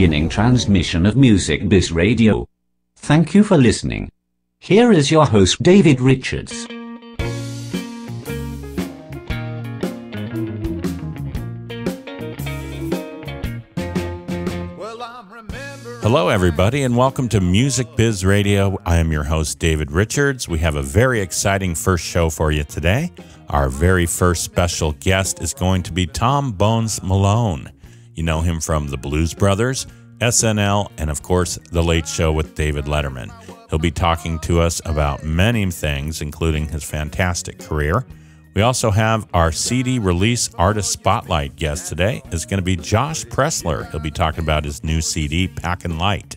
beginning transmission of Music Bizz Radio. Thank you for listening. Here is your host, David Richards. Hello, everybody, and welcome to Music Bizz Radio. I am your host, David Richards. We have a very exciting first show for you today. Our very first special guest is going to be Tom Bones Malone. You know him from the Blues Brothers, SNL, and of course, The Late Show with David Letterman. He'll be talking to us about many things, including his fantastic career. We also have our CD release artist spotlight guest today is going to be Josh Pleslar. He'll be talking about his new CD, Packin Light.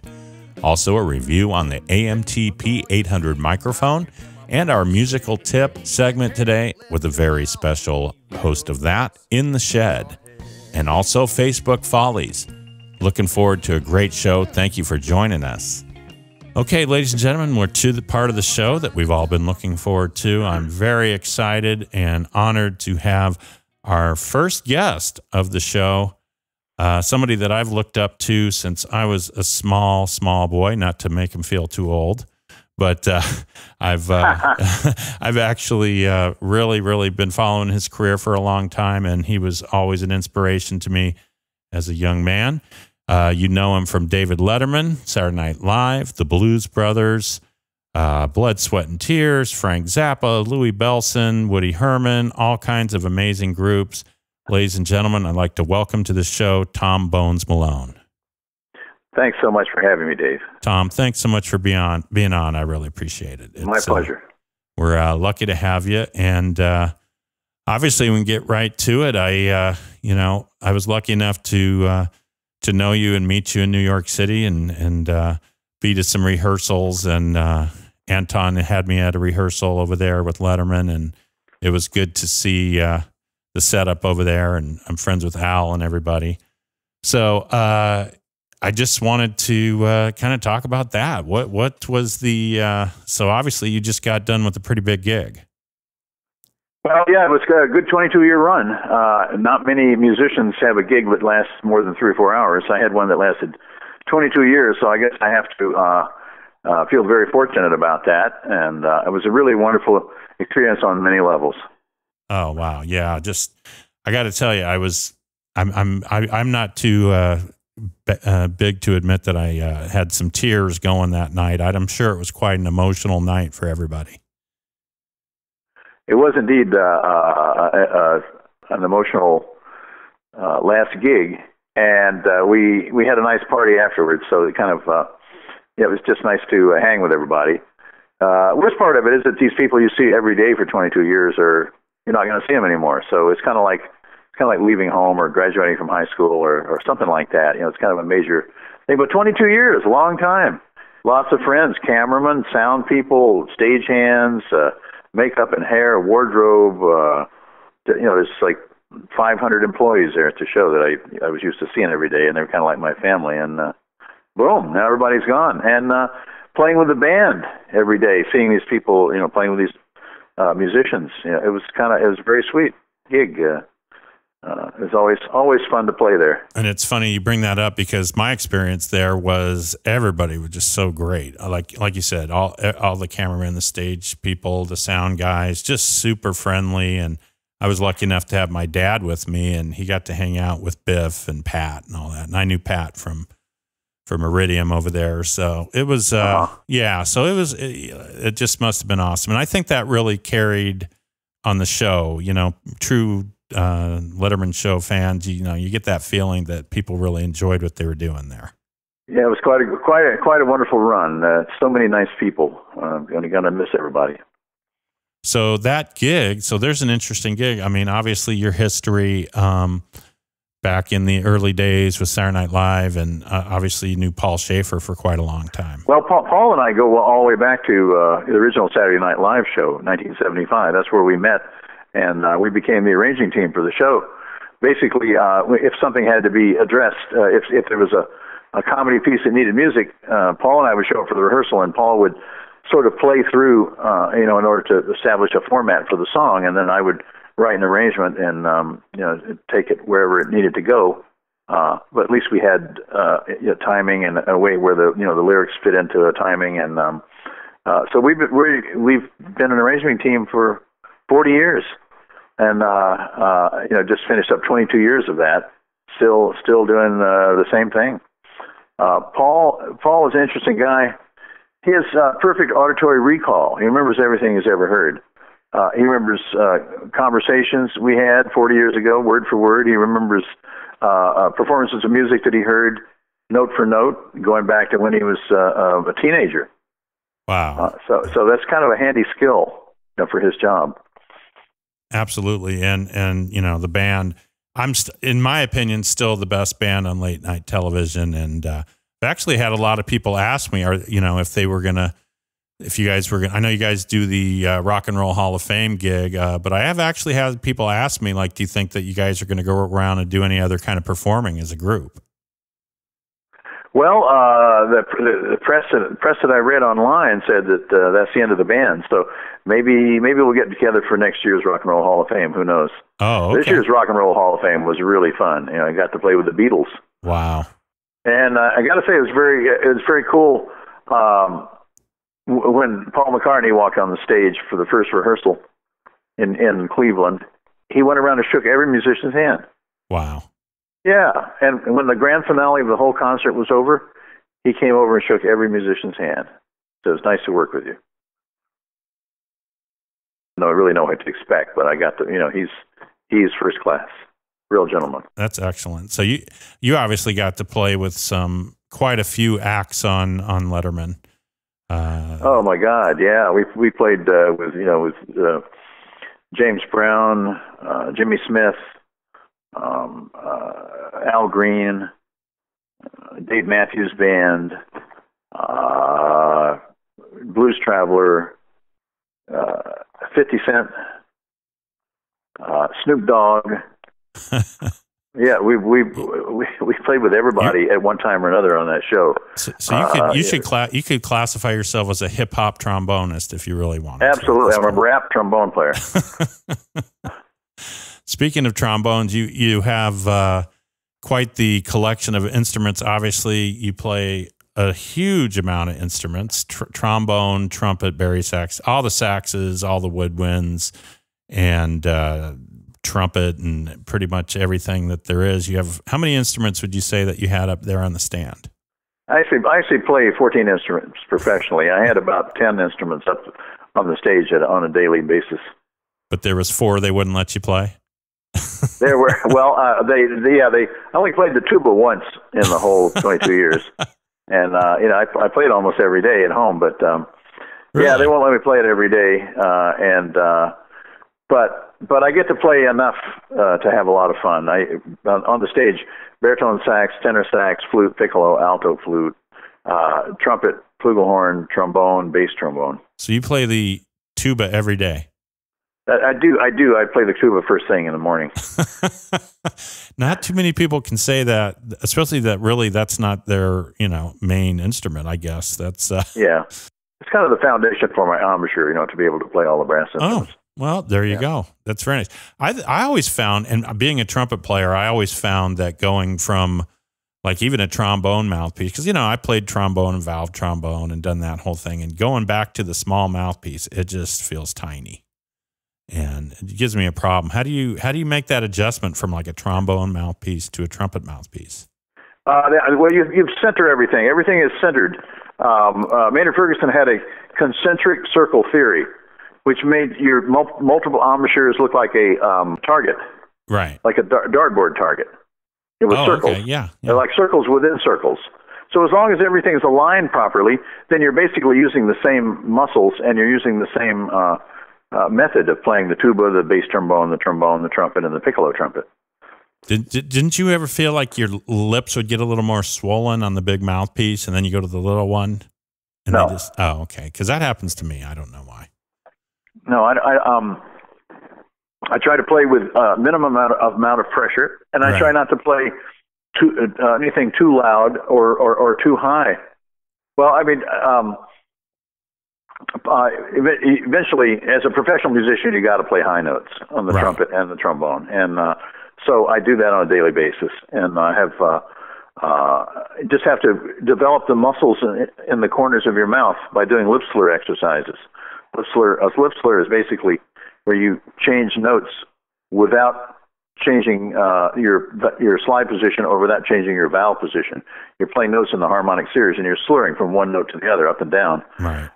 Also a review on the AMT P800 microphone and our musical tip segment today with a very special host of that, In the Shed. And also Facebook Follies. Looking forward to a great show. Thank you for joining us. Okay, ladies and gentlemen, we're to the part of the show that we've all been looking forward to. I'm very excited and honored to have our first guest of the show, somebody that I've looked up to since I was a small boy, not to make him feel too old, but I've actually really been following his career for a long time, and he was always an inspiration to me as a young man. You know him from David Letterman, Saturday Night Live, the Blues Brothers, Blood, Sweat, and Tears, Frank Zappa, Louis Bellson, Woody Herman, all kinds of amazing groups. Ladies and gentlemen, I'd like to welcome to the show Tom Bones Malone. Thanks so much for having me, Dave. Tom, thanks so much for being on. I really appreciate it. My pleasure. We're lucky to have you, and obviously we can get right to it. I was lucky enough to know you and meet you in New York City and be to some rehearsals. And Anton had me at a rehearsal over there with Letterman, and it was good to see the setup over there. And I'm friends with Al and everybody. So I just wanted to kind of talk about that. What was the so obviously you just got done with a pretty big gig. Well, yeah, it was a good 22-year run. Not many musicians have a gig that lasts more than 3 or 4 hours. I had one that lasted 22 years, so I guess I have to feel very fortunate about that. And it was a really wonderful experience on many levels. Oh wow, yeah. I got to tell you, I'm not too big to admit that I had some tears going that night. I'm sure it was quite an emotional night for everybody. It was indeed an emotional last gig, and we had a nice party afterwards. So it kind of it was just nice to hang with everybody. Worst part of it is that these people you see every day for 22 years you're not going to see them anymore. So it's kind of like leaving home or graduating from high school or something like that. It's kind of a major thing. But 22 years, a long time. Lots of friends, cameramen, sound people, stagehands. Makeup and hair, wardrobe, there's like 500 employees there at the show that I was used to seeing every day, and they're kind of like my family. And boom, now everybody's gone. And playing with the band every day, seeing these people, playing with these musicians, it was a very sweet gig. It was always fun to play there. And it's funny you bring that up because my experience there was everybody was just so great. Like you said, all the cameramen, the stage people, the sound guys, just super friendly. And I was lucky enough to have my dad with me, and he got to hang out with Biff and Pat and all that. And I knew Pat from Iridium over there. So it was, yeah. So it just must have been awesome. And I think that really carried on the show. True Letterman show fans, you get that feeling that people really enjoyed what they were doing there. Yeah, it was quite a wonderful run. So many nice people. I'm gonna miss everybody. So that gig, there's an interesting gig. I mean, obviously your history back in the early days with Saturday Night Live, and obviously you knew Paul Schaefer for quite a long time. Well, Paul and I go all the way back to the original Saturday Night Live show, 1975. That's where we met. And we became the arranging team for the show. Basically, if something had to be addressed, if there was a comedy piece that needed music, Paul and I would show up for the rehearsal, and Paul would sort of play through, in order to establish a format for the song, and then I would write an arrangement and take it wherever it needed to go. But at least we had timing and a way where the lyrics fit into a timing, and so we've been an arranging team for 40 years, and just finished up 22 years of that, still doing the same thing. Paul is an interesting guy. He has perfect auditory recall. He remembers everything he's ever heard. He remembers conversations we had 40 years ago, word for word. He remembers performances of music that he heard note for note, going back to when he was a teenager. Wow. So that's kind of a handy skill, for his job. Absolutely. And the band, in my opinion, still the best band on late night television. And I've actually had a lot of people ask me, if you guys were I know you guys do the Rock and Roll Hall of Fame gig, but I have actually had people ask me, like, do you think that you guys are going to go around and do any other kind of performing as a group? Well, the press that I read online said that that's the end of the band. So maybe we'll get together for next year's Rock and Roll Hall of Fame. Who knows? Oh, okay. This year's Rock and Roll Hall of Fame was really fun. I got to play with the Beatles. Wow. And I got to say, it was very cool. When Paul McCartney walked on the stage for the first rehearsal in Cleveland, he went around and shook every musician's hand. Wow. Yeah, and when the grand finale of the whole concert was over, he came over and shook every musician's hand. So it was nice to work with you. I don't really know what to expect, but I got to, he's first class, real gentleman. That's excellent. So you obviously got to play with quite a few acts on Letterman. Oh my God, yeah, we played with James Brown, Jimmy Smith, Al Green, Dave Matthews Band, Blues Traveler, 50 Cent, Snoop Dogg. Yeah, we played with everybody at one time or another on that show. So you could classify yourself as a hip hop trombonist if you really wanted. Absolutely, I'm a rap trombone player. Speaking of trombones, you have quite the collection of instruments. Obviously, you play a huge amount of instruments: trombone, trumpet, bari sax, all the saxes, all the woodwinds, and trumpet, and pretty much everything that there is. You have, how many instruments would you say that you had up there on the stand? I actually play 14 instruments professionally. I had about 10 instruments up on the stage on a daily basis. But there was 4 they wouldn't let you play? There were, well, I only played the tuba once in the whole 22 years. And, I played almost every day at home, but, really? Yeah, they won't let me play it every day. But I get to play enough to have a lot of fun. On the stage, baritone sax, tenor sax, flute, piccolo, alto flute, trumpet, flugelhorn, trombone, bass trombone. So you play the tuba every day? I do. I play the tuba first thing in the morning. Not too many people can say that, especially that really that's not their, main instrument, I guess. That's yeah. It's kind of the foundation for my embouchure, to be able to play all the brass instruments. Oh, well, there you go. That's very nice. I always found, and being a trumpet player, I always found that going from like even a trombone mouthpiece, because, I played trombone and valve trombone and done that whole thing, and going back to the small mouthpiece, it just feels tiny. And it gives me a problem. How do you make that adjustment from like a trombone mouthpiece to a trumpet mouthpiece? Well, you center everything. Everything is centered. Maynard Ferguson had a concentric circle theory, which made your multiple embouchures look like a target, right? Like a dartboard target. It was circles. Okay. Yeah. They're like circles within circles. So as long as everything is aligned properly, then you're basically using the same muscles and you're using the same method of playing the tuba, the bass trombone, the trumpet, and the piccolo trumpet. Didn't you ever feel like your lips would get a little more swollen on the big mouthpiece, and then you go to the little one? And no. Okay. Because that happens to me. I don't know why. No, I try to play with minimum amount of pressure, and I try not to play anything too loud or too high. Well, I mean, eventually, as a professional musician, you got to play high notes on the trumpet and the trombone, and So I do that on a daily basis, and I have just have to develop the muscles in the corners of your mouth by doing lip slur exercises. A lip slur is basically where you change notes without changing your slide position or without changing your vowel position. You're playing notes in the harmonic series, and you're slurring from one note to the other, up and down. Right.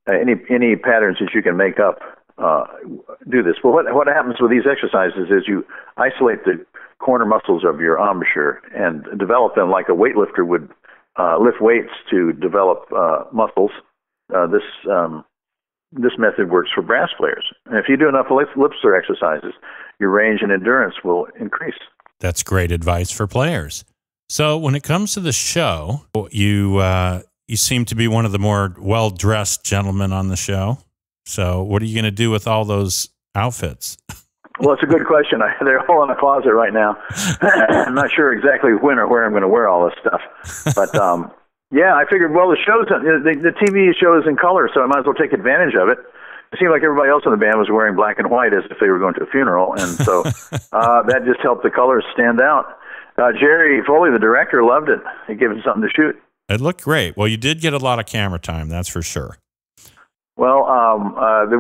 Any patterns that you can make up, do this. But what happens with these exercises is you isolate the corner muscles of your embouchure and develop them like a weightlifter would lift weights to develop muscles. This method works for brass players. And if you do enough lip slur exercises, your range and endurance will increase. That's great advice for players. So when it comes to the show, you seem to be one of the more well-dressed gentlemen on the show. So what are you going to do with all those outfits? Well, it's a good question. They're all in a closet right now. I'm not sure exactly when or where I'm going to wear all this stuff. But, yeah, I figured, well, the TV show is in color, so I might as well take advantage of it. It seemed like everybody else in the band was wearing black and white as if they were going to a funeral, and so that just helped the colors stand out. Jerry Foley, the director, loved it. He gave it something to shoot. It looked great. Well, you did get a lot of camera time, that's for sure. Well,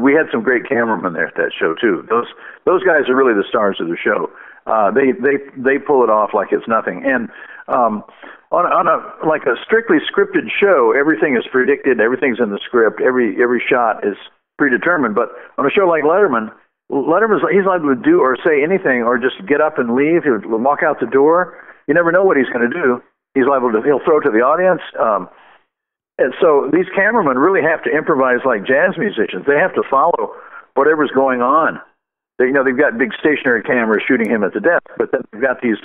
we had some great cameramen there at that show too. Those guys are really the stars of the show. They pull it off like it's nothing. And on a strictly scripted show, everything is predicted. Everything's in the script. Every shot is predetermined. But on a show like Letterman's he's liable to do or say anything or just get up and leave. He'll walk out the door. You never know what he's going to do. He'll throw to the audience. And so these cameramen really have to improvise like jazz musicians. They have to follow whatever's going on. They've got big stationary cameras shooting him at the desk, but then they've got these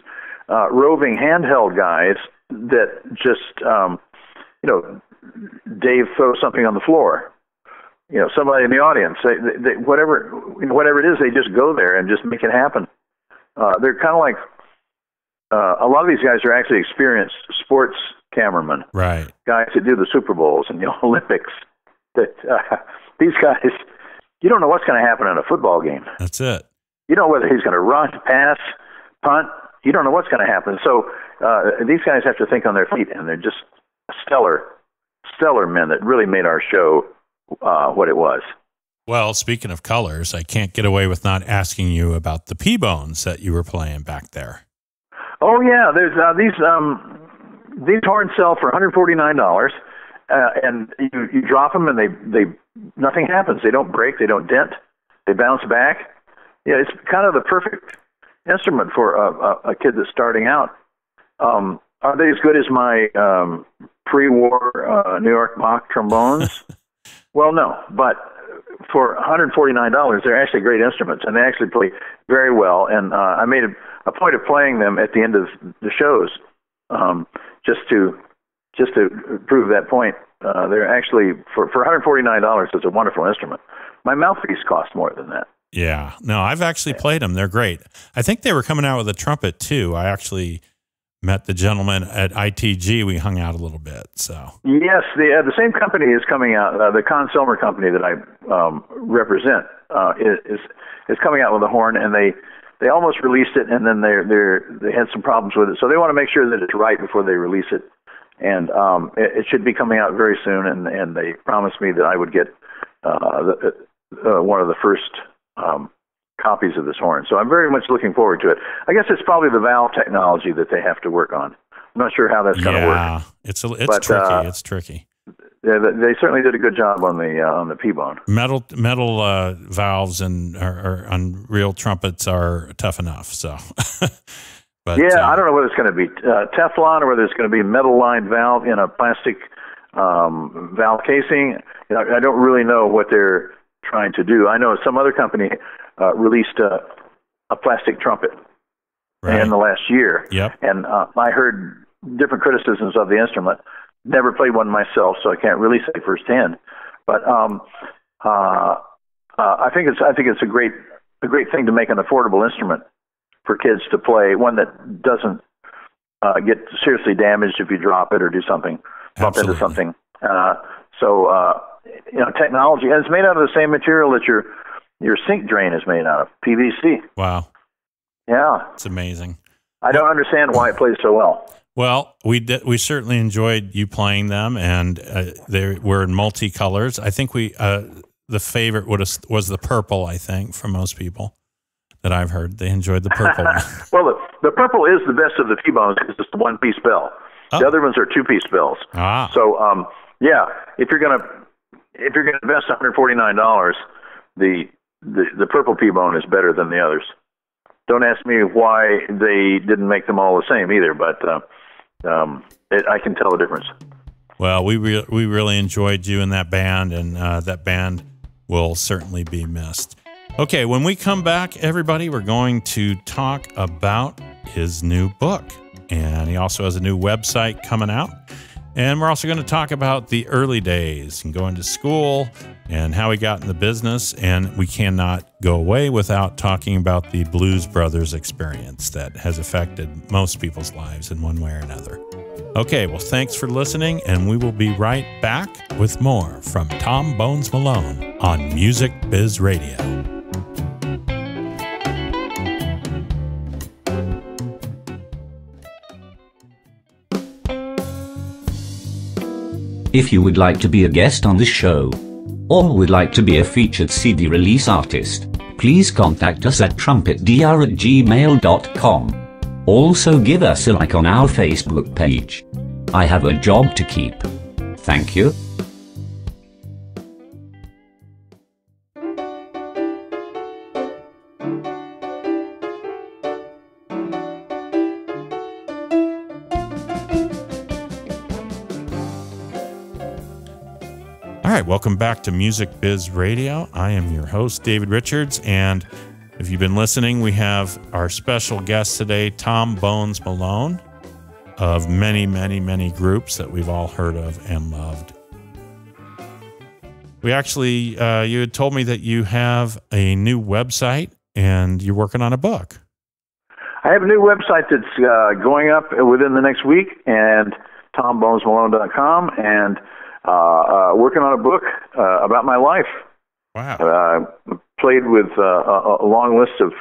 roving handheld guys that just, Dave throws something on the floor. Somebody in the audience, whatever it is, they just go there and just make it happen. They're kind of like a lot of these guys are actually experienced sports cameramen, right? Guys that do the Super Bowls and the Olympics. That these guys, you don't know what's going to happen in a football game. That's it. You don't know whether he's going to run, pass, punt. You don't know what's going to happen. So these guys have to think on their feet, and they're just stellar men that really made our show what it was. Well, speaking of colors, I can't get away with not asking you about the P-bones that you were playing back there. Oh yeah, there's these horns sell for $149, and you drop them and they nothing happens. They don't break, they don't dent, they bounce back. Yeah, it's kind of the perfect instrument for a kid that's starting out. Are they as good as my pre-war New York Bach trombones? Well, no, but for $149, they're actually great instruments, and they actually play very well. And I made a point of playing them at the end of the shows, just to prove that point. They're actually for $149. It's a wonderful instrument. My mouthpiece costs more than that. Yeah, no, I've actually played them. They're great. I think they were coming out with a trumpet too. I actually met the gentleman at ITG. We hung out a little bit. So yes, the same company is coming out. The Con Selmer company that I represent is coming out with a horn, and they almost released it, and then they had some problems with it. So they want to make sure that it's right before they release it, and it should be coming out very soon. And they promised me that I would get one of the first copies of this horn. So I'm very much looking forward to it. I guess it's probably the valve technology that they have to work on. I'm not sure how that's going to work. Yeah, it's tricky. It's tricky. Yeah, they certainly did a good job on the P-bone. Metal valves and on real trumpets are tough enough. So, but yeah, I don't know whether it's going to be Teflon or whether it's going to be metal lined valve in a plastic valve casing. I don't really know what they're trying to do. I know some other company released a plastic trumpet in the last year. Yep. And I heard different criticisms of the instrument. Never played one myself, so I can't really say firsthand. But I think it's a great thing to make an affordable instrument for kids to play, one that doesn't get seriously damaged if you drop it or do something, bump into something. Technology, and it's made out of the same material that your sink drain is made out of, PVC. Wow. Yeah. It's amazing. I don't understand why it plays so well. Well, we certainly enjoyed you playing them, and they were in multicolors. I think the favorite was the purple, I think, for most people that I've heard. They enjoyed the purple one. Well, the purple is the best of the T-Bones because it's the one-piece bell. Oh. The other ones are two-piece bells. Ah. So, yeah, if you're gonna invest $149, the purple T-Bone is better than the others. Don't ask me why they didn't make them all the same either, but I can tell the difference. Well, we really enjoyed you in that band, and that band will certainly be missed. Okay, when we come back, everybody, we're going to talk about his new book. And he also has a new website coming out. And we're also going to talk about the early days and going to school and how he got in the business. And we cannot go away without talking about the Blues Brothers experience that has affected most people's lives in one way or another. Okay, well, thanks for listening, and we will be right back with more from Tom Bones Malone on Music Bizz Radio. If you would like to be a guest on the show, or would like to be a featured CD release artist, please contact us at trumpetdr@gmail.com. Also give us a like on our Facebook page. I have a job to keep. Thank you. All right, welcome back to Music Bizz Radio. I am your host, David Richards, and if you've been listening, we have our special guest today, Tom Bones Malone, of many, many, many groups that we've all heard of and loved. We actually, you had told me that you have a new website and you're working on a book. I have a new website that's going up within the next week, and tombonesmalone.com, and working on a book about my life. Wow. Played with a long list of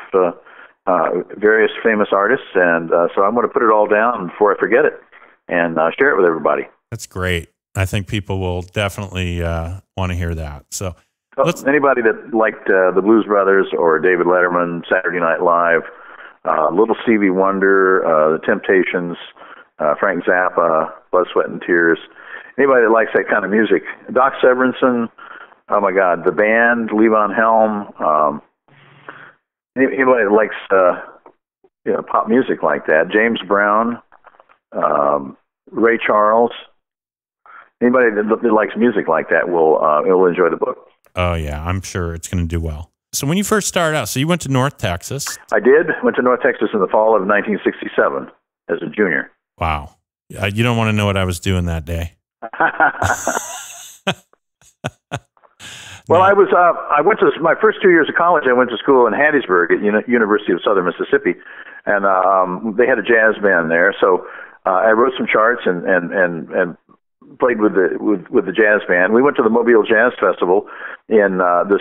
various famous artists, and so I'm going to put it all down before I forget it and share it with everybody. That's great. I think people will definitely want to hear that. So, anybody that liked the Blues Brothers or David Letterman, Saturday Night Live, Little Stevie Wonder, The Temptations, Frank Zappa, Blood, Sweat, and Tears, anybody that likes that kind of music, Doc Severinsen, oh my God, the band, Levon Helm, anybody that likes pop music like that, James Brown, Ray Charles, anybody that likes music like that will enjoy the book. Oh yeah, I'm sure it's going to do well. So when you first started out, so you went to North Texas. I did. Went to North Texas in the fall of 1967 as a junior. Wow. You don't want to know what I was doing that day. Well, I went to my first 2 years of college. I went to school in Hattiesburg at University of Southern Mississippi, and they had a jazz band there. So I wrote some charts and played with the jazz band. We went to the Mobile Jazz Festival in the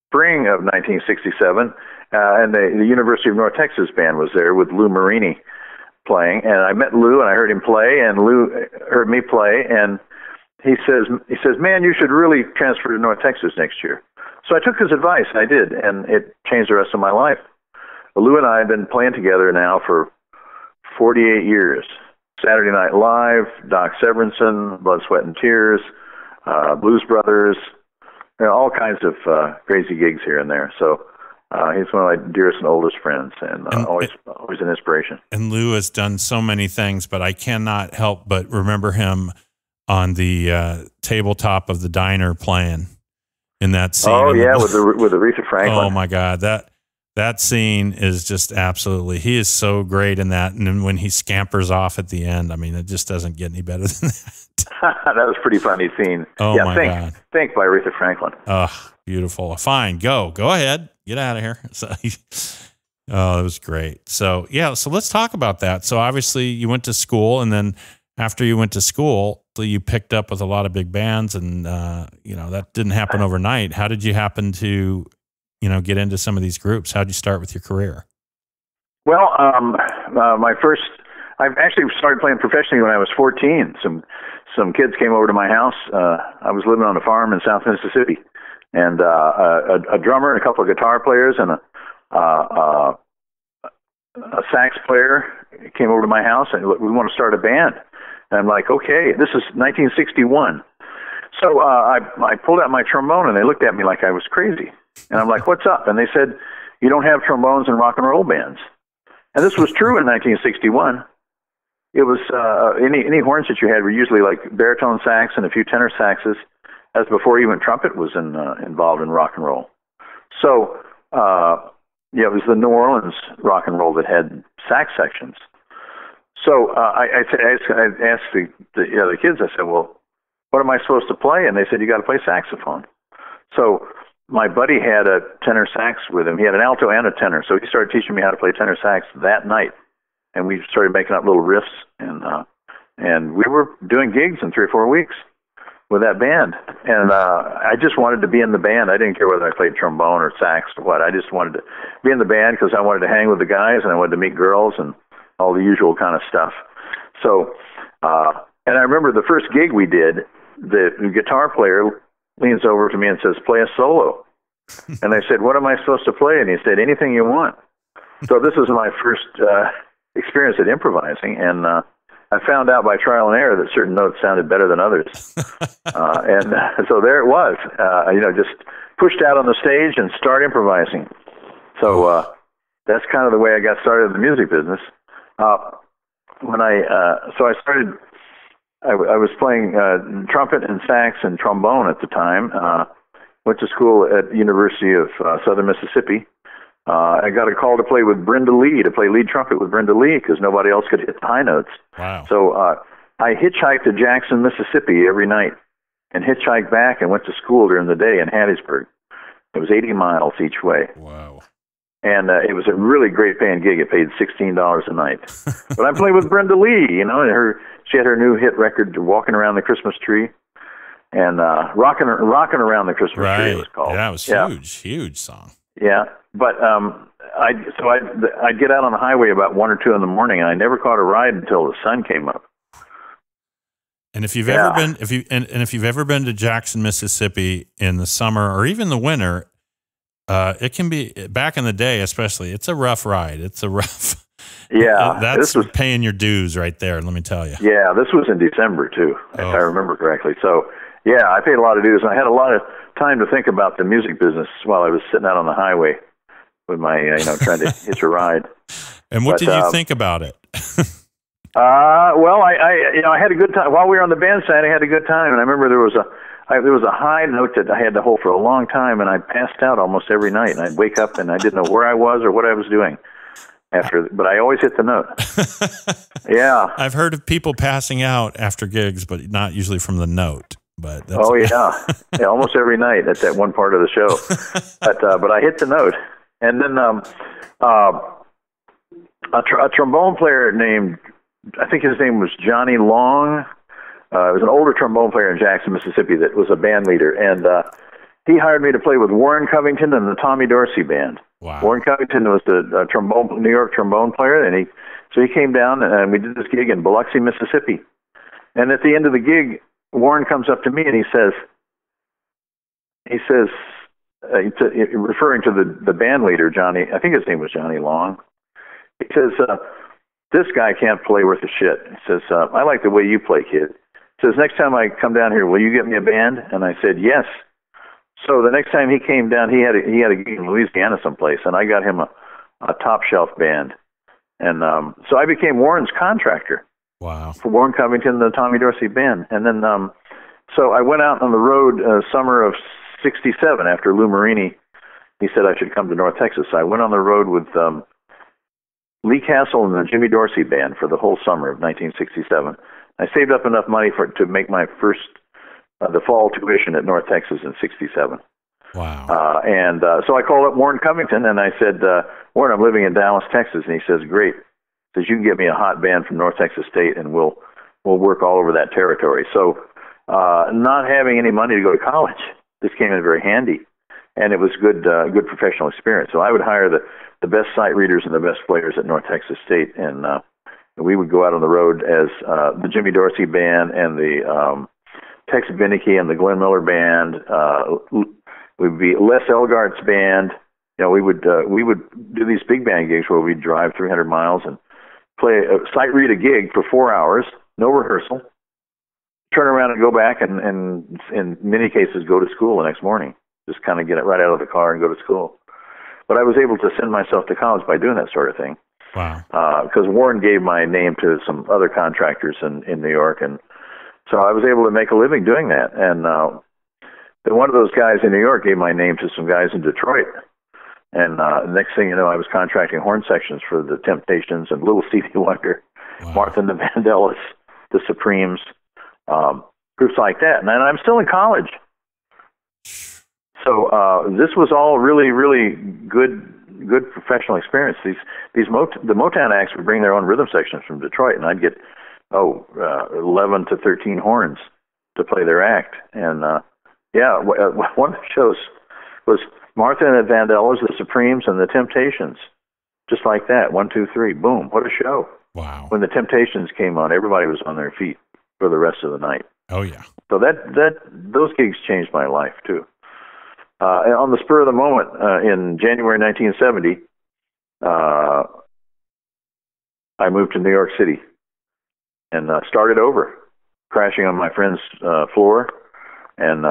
spring of 1967, and the University of North Texas band was there with Lou Marini playing. And I met Lou, and I heard him play, and Lou heard me play, and he says, man, you should really transfer to North Texas next year. So I took his advice, and I did, and it changed the rest of my life. Lou and I have been playing together now for 48 years. Saturday Night Live, Doc Severinsen, Blood, Sweat, and Tears, Blues Brothers, all kinds of crazy gigs here and there. So he's one of my dearest and oldest friends, and always an inspiration. And Lou has done so many things, but I cannot help but remember him on the tabletop of the diner playing in that scene. Oh yeah, with Aretha Franklin. Oh my God, that scene is just absolutely. He is so great in that, and then when he scampers off at the end, I mean, it just doesn't get any better than that. That was a pretty funny scene. Oh yeah, my God, Think by Aretha Franklin. Oh, beautiful. Fine, go ahead, get out of here. So, oh, it was great. So yeah, so let's talk about that. So obviously, you went to school, and then after you went to school, you picked up with a lot of big bands, and that didn't happen overnight. How did you happen to get into some of these groups? How'd you start with your career? Well, I actually started playing professionally when I was 14. Some kids came over to my house. I was living on a farm in South Mississippi, and a drummer and a couple of guitar players and a sax player came over to my house, and we want to start a band. And I'm like, okay, this is 1961. So I pulled out my trombone, and they looked at me like I was crazy. And I'm like, what's up? And they said, you don't have trombones in rock and roll bands. And this was true in 1961. It was any horns that you had were usually like baritone sax and a few tenor saxes, as before even trumpet was involved in rock and roll. So it was the New Orleans rock and roll that had sax sections. So I asked the other kids, I said, well, what am I supposed to play? And they said, you got to play saxophone. So my buddy had a tenor sax with him. He had an alto and a tenor. So he started teaching me how to play tenor sax that night. And we started making up little riffs, and we were doing gigs in 3 or 4 weeks with that band. And I just wanted to be in the band. I didn't care whether I played trombone or sax or what. I just wanted to be in the band because I wanted to hang with the guys, and I wanted to meet girls and all the usual kind of stuff. So, and I remember the first gig we did, the guitar player leans over to me and says, play a solo. And I said, what am I supposed to play? And he said, anything you want. So this was my first experience at improvising, and I found out by trial and error that certain notes sounded better than others. And so there it was, just pushed out on the stage and start improvising. So that's kind of the way I got started in the music business. I was playing trumpet and sax and trombone at the time. Went to school at University of Southern Mississippi. I got a call to play with Brenda Lee, to play lead trumpet with Brenda Lee, because nobody else could hit the high notes. Wow. So I hitchhiked to Jackson, Mississippi every night and hitchhiked back and went to school during the day in Hattiesburg. It was 80 miles each way. Wow. And it was a really great paying gig. It paid $16 a night. But I'm playing with Brenda Lee, and she had her new hit record, Walking Around the Christmas Tree, and Rocking Around the Christmas Tree it was called. Yeah, it was huge song. Yeah, but I'd get out on the highway about 1 or 2 in the morning, and I never caught a ride until the sun came up. And if you've ever been, if you've ever been to Jackson, Mississippi in the summer or even the winter, it can be, back in the day especially, it's a rough ride. It's a rough. Yeah, that's paying your dues right there. Let me tell you. Yeah, this was in December too, if I remember correctly. So yeah, I paid a lot of dues, and I had a lot of time to think about the music business while I was sitting out on the highway with my, trying to hitch a ride. And what did you think about it? Well, I had a good time while we were on the band side. I had a good time, and I remember there was a high note that I had to hold for a long time, and I passed out almost every night. And I'd wake up and I didn't know where I was or what I was doing but I always hit the note. Yeah, I've heard of people passing out after gigs, but not usually from the note. But yeah, almost every night at that one part of the show. But I hit the note, and then a trombone player named, I think his name was Johnny Long. It was an older trombone player in Jackson, Mississippi that was a band leader, and he hired me to play with Warren Covington and the Tommy Dorsey Band. Wow. Warren Covington was the New York trombone player, and he came down and we did this gig in Biloxi, Mississippi. And at the end of the gig, Warren comes up to me and he says, referring to the band leader, Johnny, I think his name was Johnny Long. He says, this guy can't play worth a shit. He says, I like the way you play, kid. He says, next time I come down here, will you get me a band? And I said, yes. So the next time he came down, he had a gig in Louisiana someplace, and I got him a top shelf band. And so I became Warren's contractor. Wow. For Warren Covington, the Tommy Dorsey Band. And then so I went out on the road summer of 67 after Lou Marini. He said I should come to North Texas. So I went on the road with Lee Castle and the Jimmy Dorsey Band for the whole summer of 1967. I saved up enough money to make my first the fall tuition at North Texas in 67. Wow. So I called up Warren Covington and I said, Warren, I'm living in Dallas, Texas. And he says, great. He says, you can get me a hot band from North Texas State and we'll work all over that territory. So not having any money to go to college, this came in very handy. and it was good professional experience. So I would hire the best sight readers and the best players at North Texas State, and we would go out on the road as the Jimmy Dorsey Band and the Tex Beneke and the Glenn Miller Band. We'd be Les Elgart's band. You know, we would do these big band gigs where we'd drive 300 miles and play sight read a gig for 4 hours, no rehearsal. Turn around and go back and in many cases go to school the next morning. Just kind of get it right out of the car and go to school. But I was able to send myself to college by doing that sort of thing. Wow. Because Warren gave my name to some other contractors in New York, and so I was able to make a living doing that. And then one of those guys in New York gave my name to some guys in Detroit. And next thing you know, I was contracting horn sections for the Temptations and Little Stevie Wonder, wow. Martha and the Vandellas, the Supremes, groups like that. And I'm still in college. So this was all really, really good professional experience. The Motown acts would bring their own rhythm sections from Detroit, and I'd get 11 to 13 horns to play their act. And one of the shows was Martha and the Vandellas, the Supremes, and the Temptations. Just like that, 1, 2, 3, boom! What a show! Wow! When the Temptations came on, everybody was on their feet for the rest of the night. Oh yeah! So those gigs changed my life too. On the spur of the moment, in January 1970, I moved to New York City and started over, crashing on my friend's floor and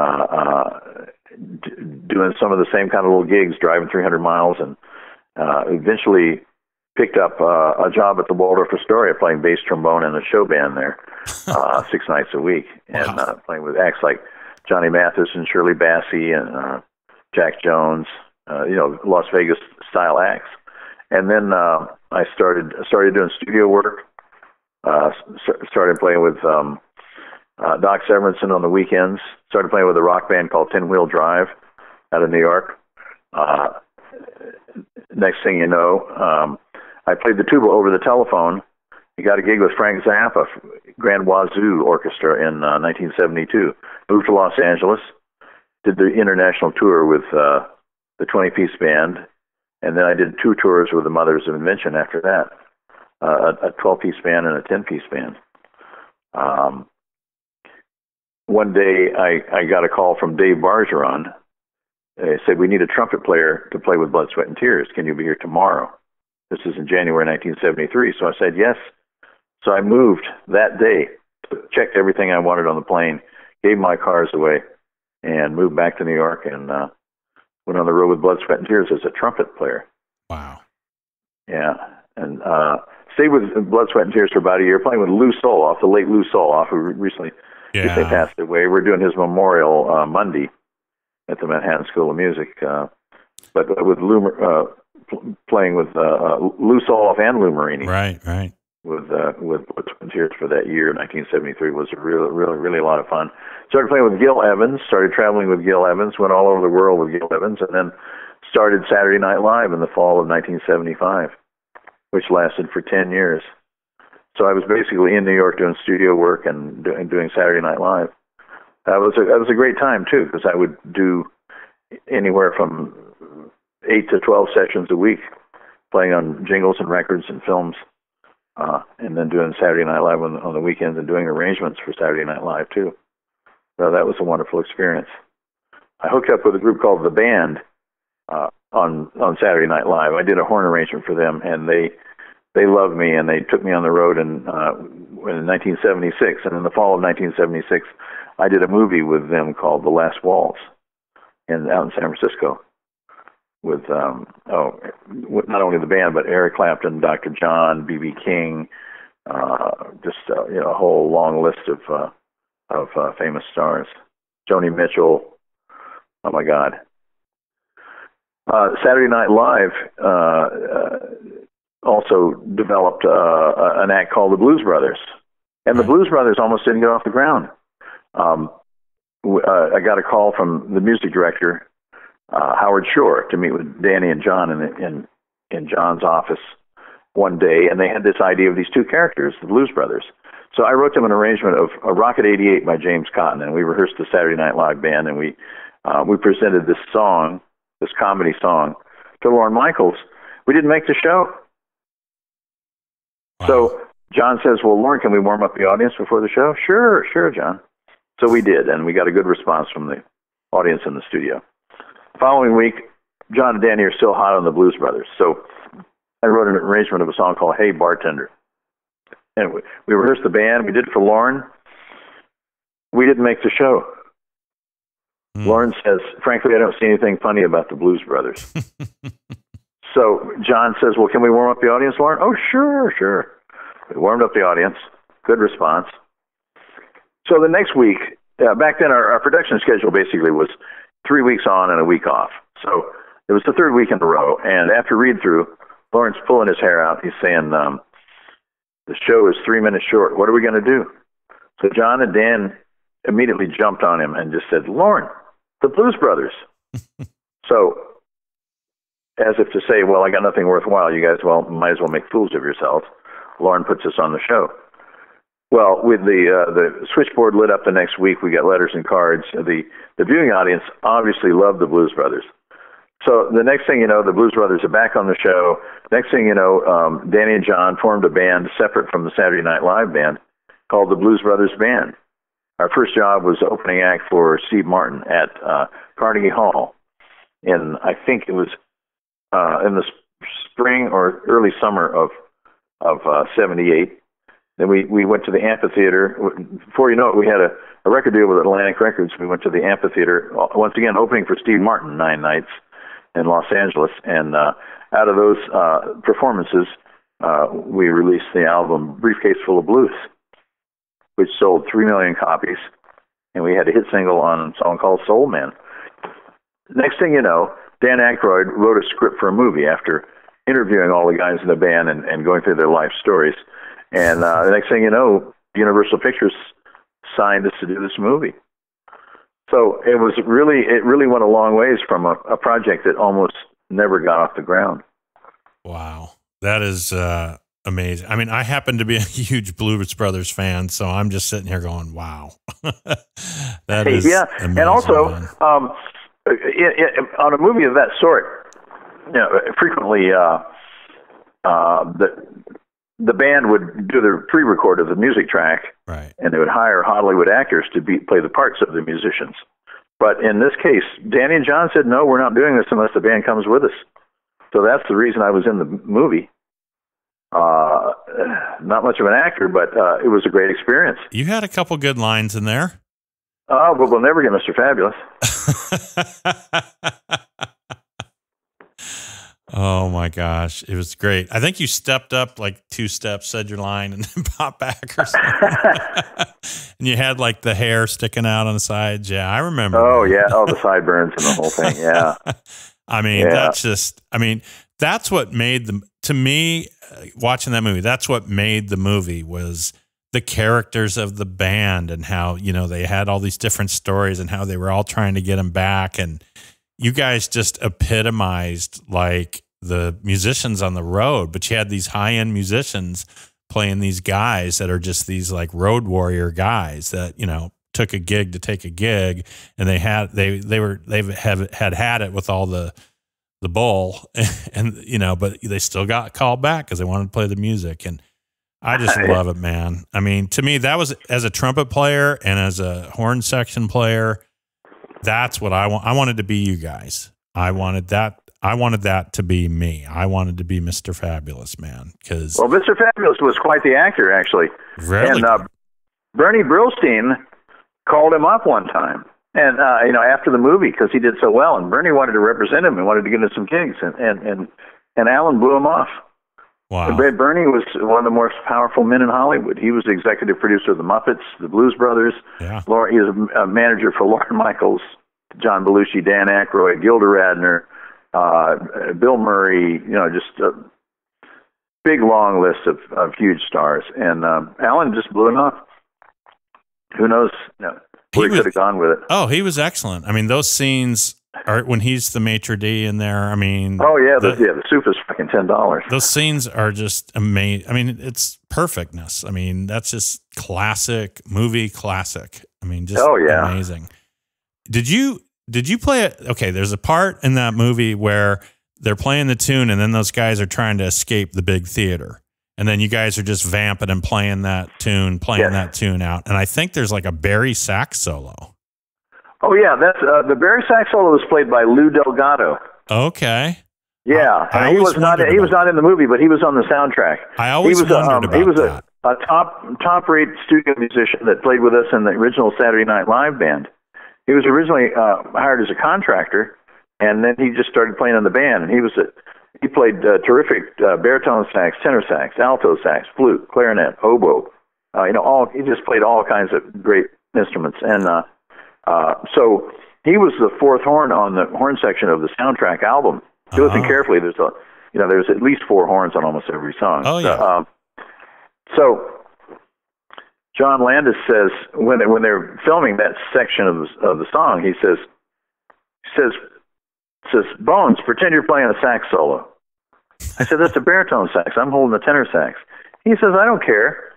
doing some of the same kind of little gigs, driving 300 miles, and eventually picked up a job at the Waldorf Astoria playing bass trombone in a show band there 6 nights a week, and wow. Playing with acts like Johnny Mathis and Shirley Bassey and Jack Jones, Las Vegas style acts. And then I started doing studio work. Started playing with Doc Severinsen on the weekends. Started playing with a rock band called Ten Wheel Drive out of New York. Next thing you know, I played the tuba over the telephone. I got a gig with Frank Zappa, Grand Wazoo Orchestra in 1972. Moved to Los Angeles. Did the international tour with the 20-piece band, and then I did 2 tours with the Mothers of Invention after that, a 12-piece band and a 10-piece band. One day I got a call from Dave Bargeron. He said, "We need a trumpet player to play with Blood, Sweat, and Tears. Can you be here tomorrow?" This is in January 1973. So I said yes. So I moved that day, checked everything I wanted on the plane, gave my cars away, and moved back to New York and went on the road with Blood, Sweat, and Tears as a trumpet player. Wow. Yeah. And stayed with Blood, Sweat, and Tears for about a year, playing with Lou Soloff, the late Lou Soloff, who recently passed away. We're doing his memorial Monday at the Manhattan School of Music. But with Lou, playing with Lou Soloff and Lou Marini. Right. With Blood, Sweat, and Tears for that year, 1973, was really a lot of fun. Started playing with Gil Evans, started traveling with Gil Evans, went all over the world with Gil Evans, and then started Saturday Night Live in the fall of 1975, which lasted for 10 years. So I was basically in New York doing studio work and doing Saturday Night Live. That was a great time too, because I would do anywhere from 8 to 12 sessions a week, playing on jingles and records and films. And then doing Saturday Night Live on the weekends and doing arrangements for Saturday Night Live too. So that was a wonderful experience. I hooked up with a group called The Band on Saturday Night Live. I did a horn arrangement for them, and they loved me, and they took me on the road in 1976. And in the fall of 1976, I did a movie with them called The Last Waltz out in San Francisco. With not only the band, but Eric Clapton, Dr. John, B.B. King, just a whole long list of famous stars. Joni Mitchell. Oh my God. Saturday Night Live also developed an act called the Blues Brothers, and the Blues Brothers almost didn't get off the ground. I got a call from the music director, Howard Shore, to meet with Danny and John in John's office one day, and they had this idea of these 2 characters, the Blues Brothers. So I wrote them an arrangement of a Rocket 88 by James Cotton, and we rehearsed the Saturday Night Live band, and we presented this song this comedy song to Lorne Michaels. We didn't make the show. Wow. So John says, well, Lorne, can we warm up the audience before the show? Sure, John. So we did, and we got a good response from the audience in the studio. Following week, John and Danny are still hot on the Blues Brothers. So I wrote an arrangement of a song called Hey Bartender. And we rehearsed the band. We did it for Lorne. We didn't make the show. Lorne says, frankly, I don't see anything funny about the Blues Brothers. So John says, well, can we warm up the audience, Lorne? Oh, sure. We warmed up the audience. Good response. So the next week, back then our production schedule basically was 3 weeks on and a week off. So it was the third week in a row. And after read-through, Lawrence pulling his hair out. He's saying, the show is 3 minutes short. What are we going to do? So John and Dan immediately jumped on him and just said, Lorne, the Blues Brothers. So as if to say, well, I got nothing worthwhile. You guys, well, might as well make fools of yourselves. Lorne puts us on the show. Well, with the switchboard lit up the next week, we got letters and cards. The viewing audience obviously loved the Blues Brothers. So the next thing you know, the Blues Brothers are back on the show. Next thing you know, Danny and John formed a band separate from the Saturday Night Live band called the Blues Brothers Band. Our first job was opening act for Steve Martin at Carnegie Hall. And I think it was in the spring or early summer of 78. Then we went to the amphitheater. Before you know it, we had a record deal with Atlantic Records. We went to the amphitheater, once again opening for Steve Martin 9 nights in Los Angeles. And out of those performances, we released the album Briefcase Full of Blues, which sold 3 million copies. And we had a hit single on a song called Soul Man. Next thing you know, Dan Aykroyd wrote a script for a movie after interviewing all the guys in the band and going through their life stories. And the next thing you know, Universal Pictures signed us to do this movie. So it really went a long ways from a project that almost never got off the ground. Wow. That is amazing. I mean, I happen to be a huge Blues Brothers fan, so I'm just sitting here going, wow. That is amazing, and also, on a movie of that sort, frequently the band would do the pre-record of the music track, right, and they would hire Hollywood actors to play the parts of the musicians. But in this case, Danny and John said, no, we're not doing this unless the band comes with us. So that's the reason I was in the movie. Not much of an actor, but it was a great experience. You had a couple good lines in there. Oh, but we'll never get Mr. Fabulous. Oh my gosh, it was great. I think you stepped up like 2 steps, said your line, and then popped back or something. And you had like the hair sticking out on the sides. Yeah, I remember. Oh yeah, the sideburns and the whole thing. Yeah. I mean, that's what made to me, watching that movie, that's what made the movie was the characters of the band and how, they had all these different stories and how they were all trying to get them back. And you guys just epitomized like the musicians on the road, but you had these high-end musicians playing these guys that are just these like road warrior guys that, took a gig to take a gig, and they've had it with all the bull and, but they still got called back because they wanted to play the music. And I just love it, man. I mean, to me, that was, as a trumpet player and as a horn section player, that's what I want. I wanted to be you guys. I wanted that to be me. I wanted to be Mr. Fabulous, man. Well, Mr. Fabulous was quite the actor, actually. Really? And Bernie Brillstein called him up one time, and after the movie, because he did so well, and Bernie wanted to represent him and wanted to get him some gigs, and Alan blew him off. Wow. Bernie was one of the most powerful men in Hollywood. He was the executive producer of the Muppets, the Blues Brothers. Yeah. He was a manager for Lorne Michaels, John Belushi, Dan Aykroyd, Gilda Radner, Bill Murray. Just a big long list of huge stars. And Alan just blew it off. Who knows where he could have gone with it? Oh, he was excellent. I mean, those scenes are when he's the maitre d' in there. I mean, oh yeah, the soup is fucking $10. Those scenes are just amazing. I mean, it's perfectness. I mean, that's just classic movie classic. I mean, just amazing. Did you did you play it? Okay, there's a part in that movie where they're playing the tune and then those guys are trying to escape the big theater. And then you guys are just vamping and playing that tune out. And I think there's like a Barry sax solo. Oh, yeah. That's the Barry sax solo was played by Lou Delgado. Okay. Yeah. He was not in the movie, but he was on the soundtrack. I always wondered about that. He was a top-rate studio musician that played with us in the original Saturday Night Live band. He was originally hired as a contractor, and then he just started playing in the band. And he played terrific baritone sax, tenor sax, alto sax, flute, clarinet, oboe. He just played all kinds of great instruments. And so he was the fourth horn on the horn section of the soundtrack album. If you listen carefully, there's at least 4 horns on almost every song. Oh yeah. So John Landis says when they're filming that section of the song, he says, Bones, pretend you're playing a sax solo. I said, that's a baritone sax. I'm holding the tenor sax. He says, I don't care.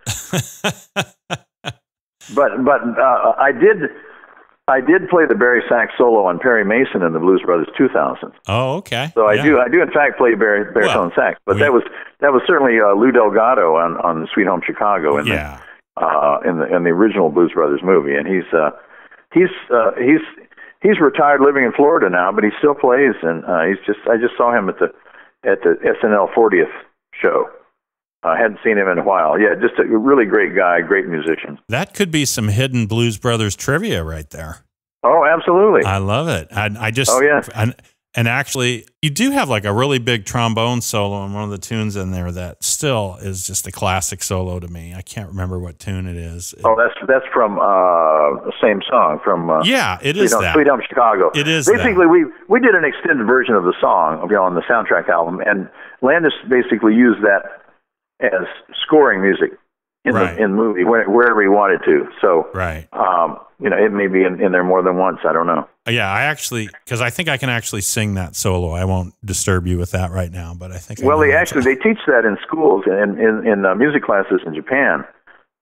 but I did play the Barry sax solo on Perry Mason in the Blues Brothers 2000. Oh, okay. So I do in fact play baritone sax. But that was certainly Lou Delgado on Sweet Home Chicago in the original Blues Brothers movie, and he's retired, living in Florida now, but he still plays, and I just saw him at the SNL 40th show. I hadn't seen him in a while. Yeah, just a really great guy, great musician. That could be some hidden Blues Brothers trivia right there. Oh, absolutely. I love it. Oh, yeah. And actually, you do have like a really big trombone solo in one of the tunes in there that still is just a classic solo to me. I can't remember what tune it is. That's from the same song from it is Sweet Home Chicago. It is basically we did an extended version of the song on the soundtrack album, and Landis basically used that as scoring music in the movie wherever he wanted to. So it may be in there more than once. I don't know. Yeah, because I think I can actually sing that solo. I won't disturb you with that right now, but I think. Well, they teach that in schools and in music classes in Japan.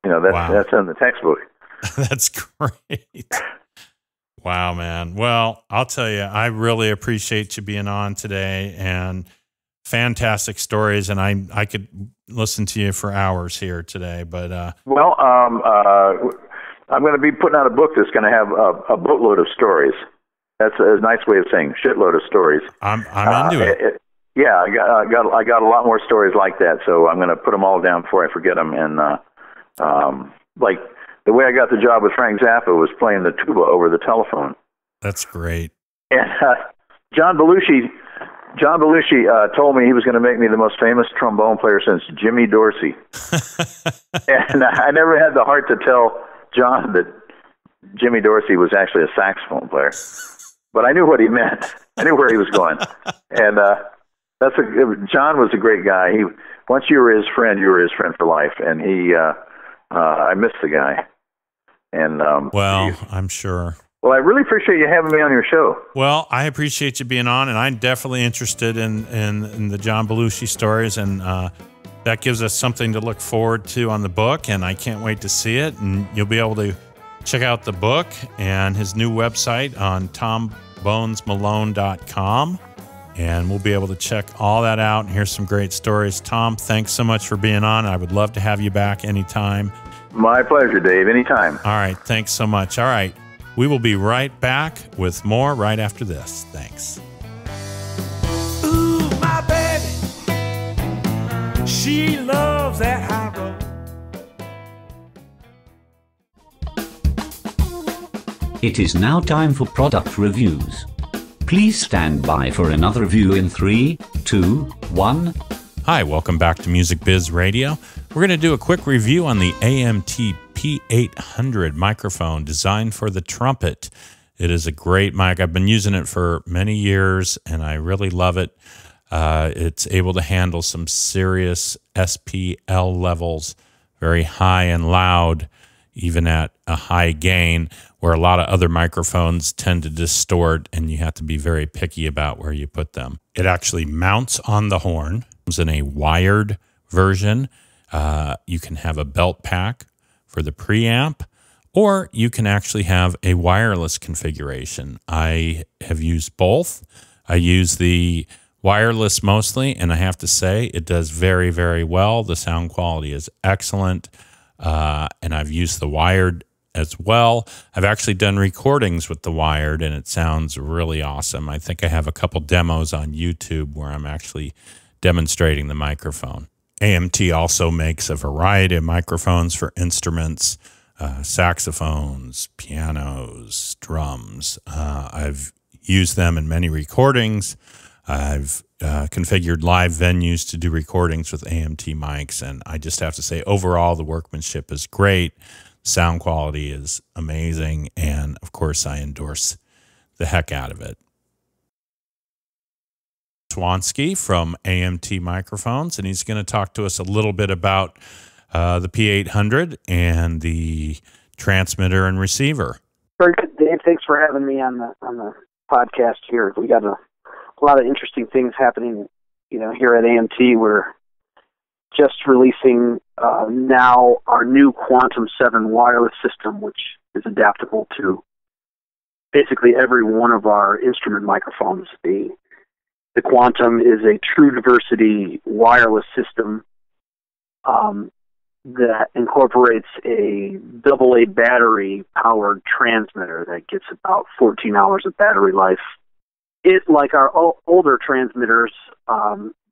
That's in the textbook. That's great. Wow, man. Well, I'll tell you, I really appreciate you being on today, and fantastic stories. And I could listen to you for hours here today, but I'm going to be putting out a book that's going to have a boatload of stories. That's a nice way of saying shitload of stories. I'm into it. Yeah, I got a lot more stories like that, so I'm going to put them all down before I forget them. And like the way I got the job with Frank Zappa was playing the tuba over the telephone. That's great. And John Belushi told me he was going to make me the most famous trombone player since Jimmy Dorsey. And I never had the heart to tell John that Jimmy Dorsey was actually a saxophone player, but I knew what he meant. I knew where he was going, and John was a great guy. Once you were his friend for life, and I miss the guy. And I'm sure. Well, I really appreciate you having me on your show. Well, I appreciate you being on, and I'm definitely interested in the John Belushi stories, and that gives us something to look forward to on the book, and I can't wait to see it. And you'll be able to check out the book and his new website on tombonesmalone.com, and we'll be able to check all that out and hear some great stories. Tom, thanks so much for being on. I would love to have you back anytime. My pleasure, Dave. Anytime. All right. Thanks so much. All right. We will be right back with more right after this. Thanks. Ooh, my baby, she loves that high road. It is now time for product reviews. Please stand by for another review in 3, 2, 1. Hi, welcome back to Music Biz Radio. We're going to do a quick review on the AMT P800 microphone designed for the trumpet. It is a great mic. I've been using it for many years, and I really love it. It's able to handle some serious SPL levels, very high and loud, even at a high gain, where a lot of other microphones tend to distort, and you have to be very picky about where you put them. It actually mounts on the horn. It's in a wired version. You can have a belt pack for the preamp, or you can actually have a wireless configuration. I have used both. I use the wireless mostly, and I have to say it does very, very well. The sound quality is excellent, and I've used the wired as well. I've actually done recordings with the wired, and it sounds really awesome. I think I have a couple demos on YouTube where I'm actually demonstrating the microphone. AMT also makes a variety of microphones for instruments, saxophones, pianos, drums. I've used them in many recordings. I've configured live venues to do recordings with AMT mics, and I just have to say, overall, the workmanship is great. Sound quality is amazing, and of course, I endorse the heck out of it. Oswanski from AMT Microphones, and he's going to talk to us a little bit about the P800 and the transmitter and receiver. Very good, Dave. Thanks for having me on the podcast here. We got a lot of interesting things happening, here at AMT. We're just releasing now our new Quantum 7 wireless system, which is adaptable to basically every one of our instrument microphones. The Quantum is a true diversity wireless system that incorporates a AA battery-powered transmitter that gets about 14 hours of battery life. It, like our older transmitters,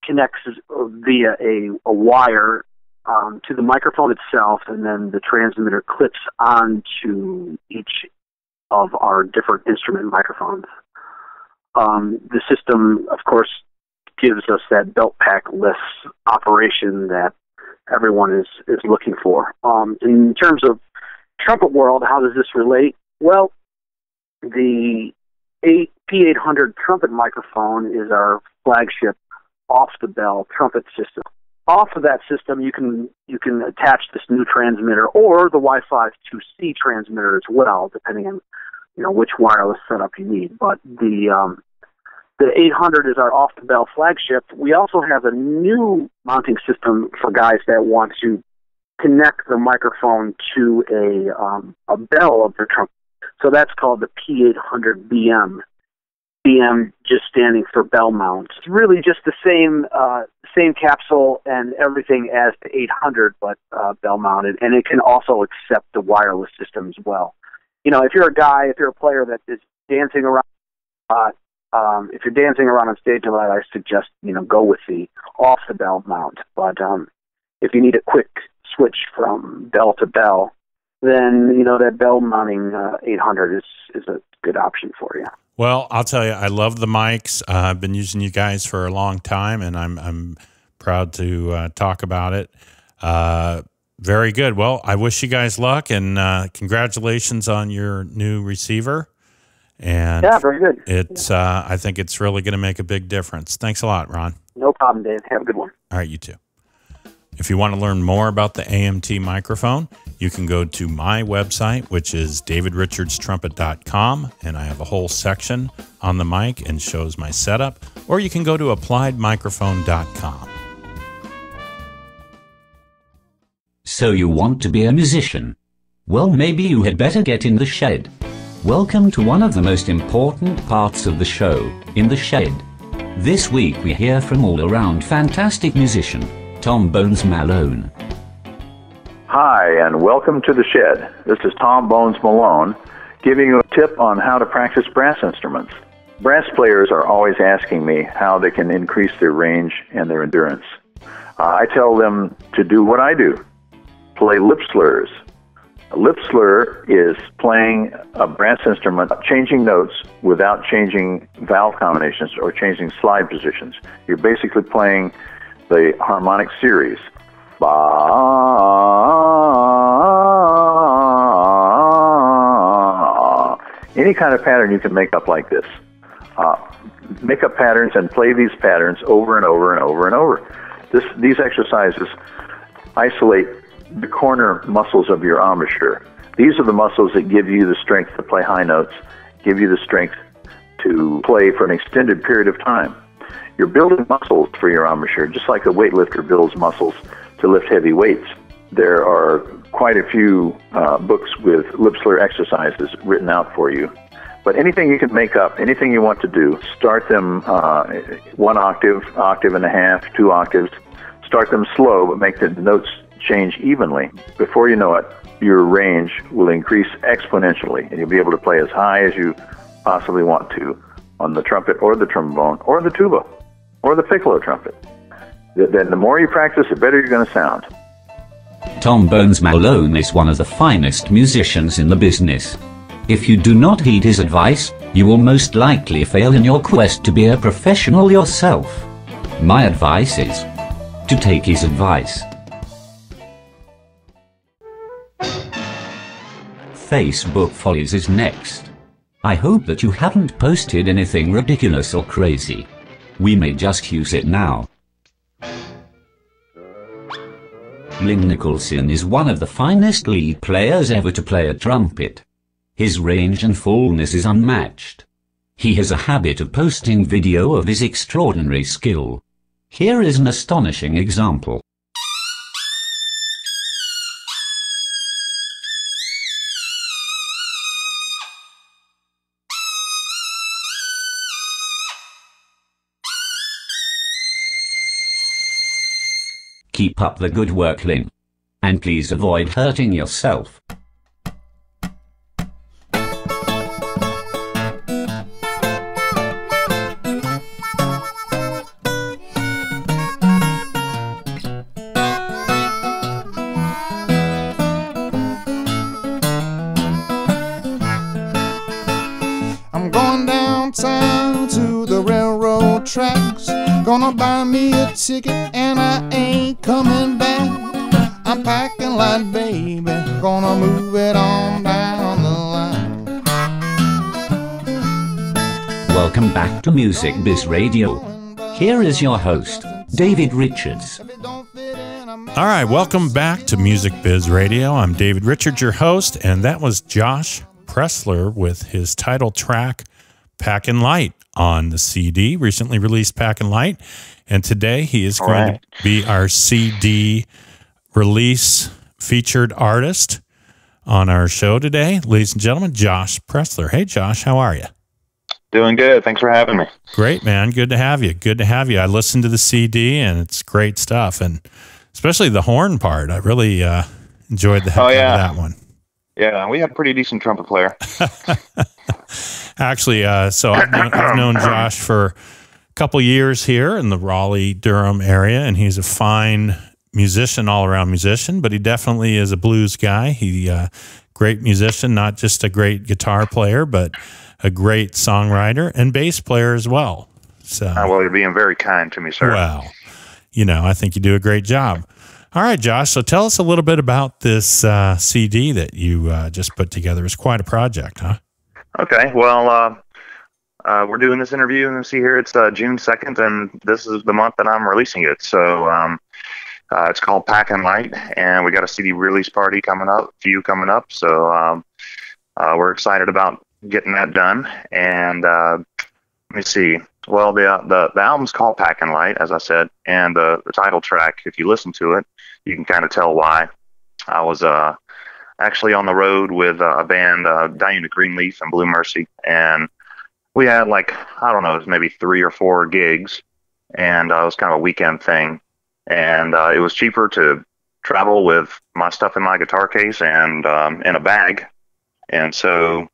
connects via a wire to the microphone itself, and then the transmitter clips onto each of our different instrument microphones. The system, of course, gives us that belt pack-less operation that everyone is looking for. In terms of trumpet world, how does this relate? Well, the P800 trumpet microphone is our flagship off-the-bell trumpet system. Off of that system, you can attach this new transmitter or the Wi-Fi 2C transmitter as well, depending on which wireless setup you need. But the 800 is our off-the-bell flagship. We also have a new mounting system for guys that want to connect the microphone to a bell of the trumpet. So that's called the P800 BM. BM just standing for bell mount. It's really just the same capsule and everything as the 800, but bell mounted, and it can also accept the wireless system as well. If you're a player that is dancing around, if you're dancing around on stage a lot, I suggest go with the off the bell mount. But if you need a quick switch from bell to bell, then that bell mounting 800 is a good option for you. Well, I'll tell you, I love the mics. I've been using you guys for a long time, and I'm proud to talk about it. Very good. Well, I wish you guys luck, and congratulations on your new receiver. And yeah, very good. It's I think it's really going to make a big difference. Thanks a lot, Ron. No problem, Dave. Have a good one. All right, you too. If you want to learn more about the AMT microphone, you can go to my website, which is davidrichdstrumpet.com, and I have a whole section on the mic and shows my setup, or you can go to appliedmicrophone.com. So you want to be a musician? Well, maybe you had better get in the shed. Welcome to one of the most important parts of the show, In the Shed. This week we hear from all-around fantastic musician, Tom Bones Malone. Hi, and welcome to The Shed. This is Tom Bones Malone, giving you a tip on how to practice brass instruments. Brass players are always asking me how they can increase their range and their endurance. I tell them to do what I do, play lip slurs. A lip slur is playing a brass instrument, changing notes without changing valve combinations or changing slide positions. You're basically playing the harmonic series. Ba, any kind of pattern you can make up like this. Make up patterns and play these patterns over and over and over and over. These exercises isolate the corner muscles of your embouchure. These are the muscles that give you the strength to play high notes, give you the strength to play for an extended period of time. You're building muscles for your embouchure, just like a weightlifter builds muscles to lift heavy weights. There are quite a few books with lip slur exercises written out for you. But anything you can make up, anything you want to do, start them 1 octave, octave and a half, 2 octaves. Start them slow, but make the notes change evenly. Before you know it, your range will increase exponentially, and you'll be able to play as high as you possibly want to on the trumpet or the trombone or the tuba or the piccolo trumpet. Then the more you practice, the better you're going to sound. Tom Bones Malone is one of the finest musicians in the business. If you do not heed his advice, you will most likely fail in your quest to be a professional yourself. My advice is to take his advice. Facebook Follies is next. I hope that you haven't posted anything ridiculous or crazy. We may just use it now. Lynn Nicholson is one of the finest lead players ever to play a trumpet. His range and fullness is unmatched. He has a habit of posting video of his extraordinary skill. Here is an astonishing example. Keep up the good work, Lynn. And please avoid hurting yourself. I'm going downtown to the railroad tracks. Gonna buy me a ticket and I ain't coming back. I'm packing light, baby, gonna move it on down the line. Welcome back to Music Bizz Radio. Here is your host, David Richards. All right, welcome back to Music Bizz Radio. I'm David Richards, your host, and that was Josh Pleslar with his title track, Packin Light, on the CD, recently released Packin Light. And today he is going to be our CD release featured artist on our show today. Ladies and gentlemen, Josh Pleslar. Hey, Josh, how are you? Doing good. Thanks for having me. Great, man. Good to have you. Good to have you. I listened to the CD, and it's great stuff, and especially the horn part. I really enjoyed the heck out of that one. Yeah, we had a pretty decent trumpet player. Actually, so I've known Josh for a couple years here in the Raleigh-Durham area, and he's a fine musician, all-around musician, but he definitely is a blues guy. He great musician, not just a great guitar player, but a great songwriter and bass player as well. So, well, you're being very kind to me, sir. Well, I think you do a great job. All right, Josh, so tell us a little bit about this CD that you just put together. It's quite a project, huh? Okay, well, we're doing this interview, and see here, it's June 2nd, and this is the month that I'm releasing it. So it's called Packin Light, and we got a CD release party coming up, so we're excited about getting that done. And let me see. Well, the album's called Packin Light, as I said, and the title track, if you listen to it, you can kind of tell why. I was actually on the road with a band, Diana Greenleaf and Blue Mercy, and we had it was maybe 3 or 4 gigs, and it was kind of a weekend thing, and it was cheaper to travel with my stuff in my guitar case and in a bag, and so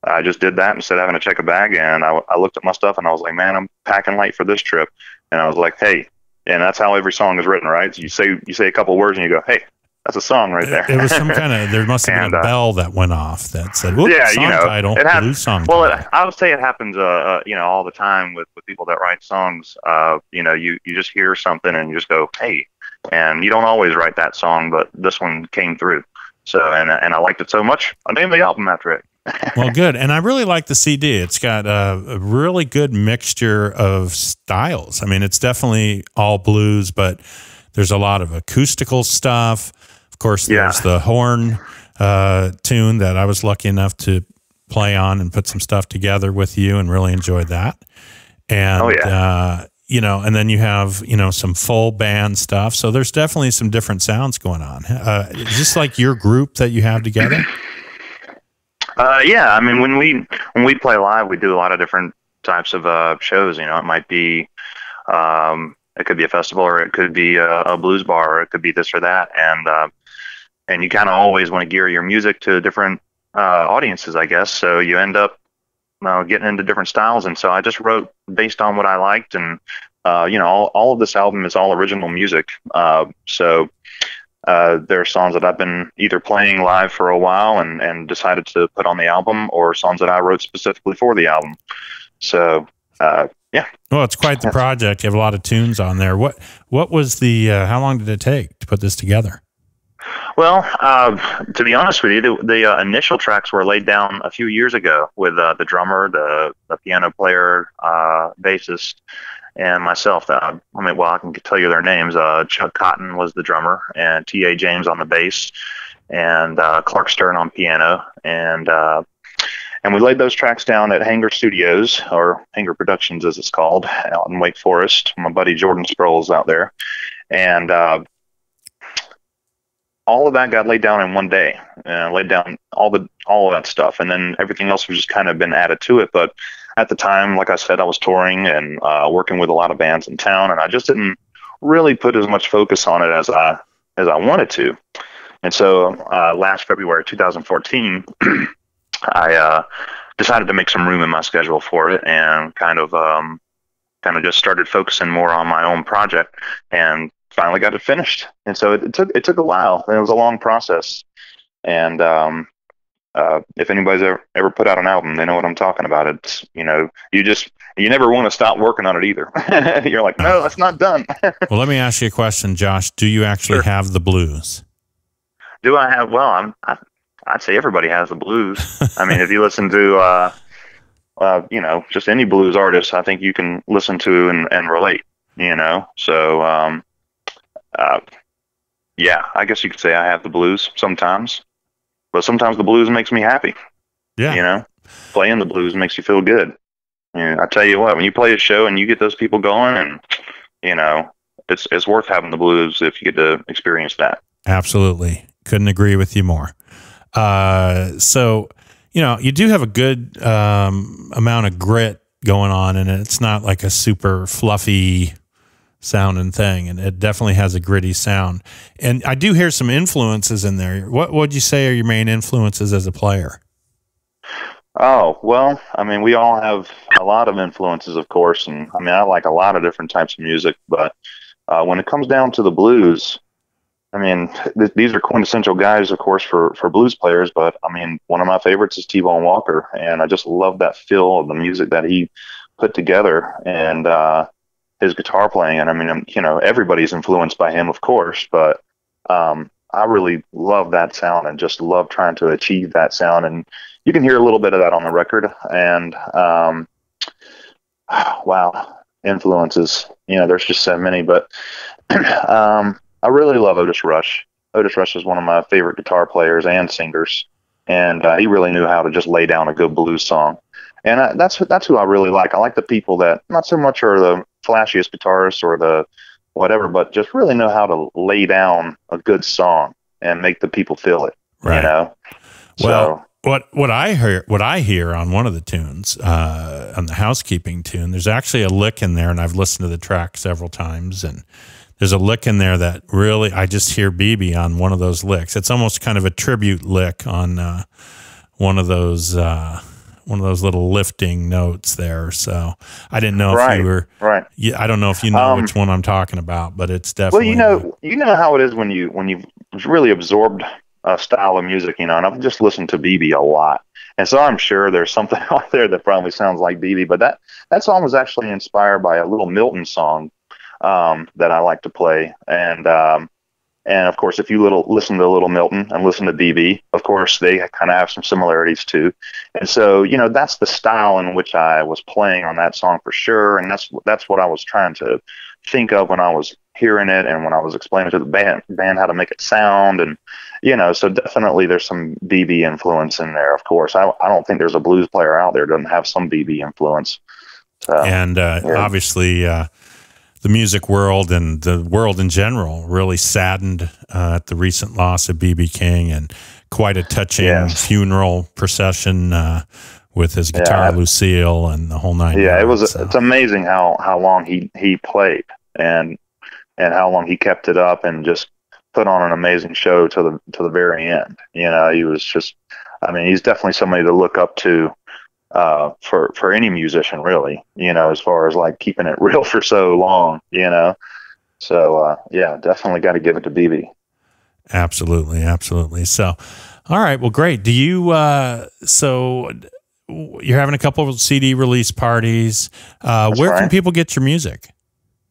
I just did that instead of having to check a bag, and I looked at my stuff, and I was like, man, I'm packing light for this trip, and I was like, hey, and that's how every song is written, right? So you say a couple words, and you go, hey, that's a song right there. It was some there must have been a bell that went off that said, whoops, song title, blues song title. I would say it happens, all the time with people that write songs. You just hear something, and you just go, hey, and you don't always write that song, but this one came through. So, and I liked it so much, I named the album after it. Well, good. And I really like the CD. It's got a really good mixture of styles. I mean, it's definitely all blues, but there's a lot of acoustical stuff. Of course, there's the horn tune that I was lucky enough to play on and put some stuff together with you and really enjoyed that. And, you know, and then you have, you know, some full band stuff. So there's definitely some different sounds going on. Is this like your group that you have together? Yeah, I mean, when we play live, we do a lot of different types of shows. You know, it might be, it could be a festival, or it could be a blues bar, or it could be this or that, and you kind of always want to gear your music to different audiences, I guess. So you end up getting into different styles, and so I just wrote based on what I liked, and you know, all of this album is all original music. So there are songs that I've been either playing live for a while and decided to put on the album, or songs that I wrote specifically for the album. So yeah. Well, it's quite the project. You have a lot of tunes on there. What was the how long did it take to put this together? Well, to be honest with you, the initial tracks were laid down a few years ago with the drummer, the piano player, bassist, and myself. I can tell you their names. Chuck Cotton was the drummer, and T.A. James on the bass, and Clark Stern on piano, and we laid those tracks down at Hanger Studios, or Hanger Productions as it's called, out in Wake Forest. My buddy Jordan Sproul's out there, and all of that got laid down in one day. Laid down all of that stuff, and then everything else was just kind of been added to it. But at the time, like I said, I was touring and working with a lot of bands in town, and I just didn't really put as much focus on it as I wanted to. And so last February 2014, I decided to make some room in my schedule for it, and kind of just started focusing more on my own project, and finally got it finished. And so it took a while, and it was a long process. And if anybody's ever put out an album, they know what I'm talking about. It's, you know, you never want to stop working on it either. You're like, no, that's not done. Well, let me ask you a question, Josh. Do you actually have the blues? Do I have? Well, I'd say everybody has the blues. I mean, if you listen to, you know, just any blues artist, I think you can listen to and relate, you know? So, yeah, I guess you could say I have the blues sometimes, but sometimes the blues makes me happy. Yeah. You know, playing the blues makes you feel good. And I tell you what, when you play a show and you get those people going, and, you know, it's worth having the blues if you get to experience that. Absolutely. Couldn't agree with you more. So, you know, you do have a good amount of grit going on, and it's not like a super fluffy sounding thing, and it definitely has a gritty sound. And I do hear some influences in there. What would you say are your main influences as a player? Oh, well, I mean, we all have a lot of influences, of course, and I mean, I like a lot of different types of music, but when it comes down to the blues, I mean, these are quintessential guys, of course, for blues players, but I mean, one of my favorites is T-Bone Walker, and I just love that feel of the music that he put together, and his guitar playing. And I mean, you know, everybody's influenced by him, of course, but I really love that sound and just love trying to achieve that sound. And you can hear a little bit of that on the record. And wow, influences, you know, there's just so many, but I really love Otis Rush. Otis Rush is one of my favorite guitar players and singers, and he really knew how to just lay down a good blues song. And that's who I really like. I like the people that not so much are the flashiest guitarists or the whatever, but just really know how to lay down a good song and make the people feel it. Right. You know. Well, so, what I hear on one of the tunes, on the Housekeeping tune, there's actually a lick in there, and I've listened to the track several times, and there's a lick in there that really, I just hear BB on one of those licks. It's almost kind of a tribute lick on one of those little lifting notes there. So I didn't know if you were right. Yeah, I don't know if you know which one I'm talking about, but it's definitely. Well, you know how it is when you've really absorbed a style of music, you know. And I've just listened to BB a lot, and so I'm sure there's something out there that probably sounds like BB. But that song was actually inspired by a Little Milton song that I like to play, and of course, if you listen to Little Milton and listen to BB, of course, they kind of have some similarities too. And so, you know, that's the style in which I was playing on that song for sure. And that's what I was trying to think of when I was hearing it and when I was explaining to the band how to make it sound. And, you know, so definitely there's some BB influence in there, of course. I don't think there's a blues player out there that doesn't have some BB influence. So, and obviously, the music world and the world in general really saddened at the recent loss of B.B. King, and quite a touching funeral procession with his guitar Lucille and the whole nine yards. It's amazing how long he played and how long he kept it up and just put on an amazing show to the very end. You know, he was just, I mean, he's definitely somebody to look up to for any musician, really, you know, as far as like keeping it real for so long, you know. So definitely got to give it to BB. Absolutely. So, all right, well, great. Do you so you're having a couple of CD release parties. Where can people get your music?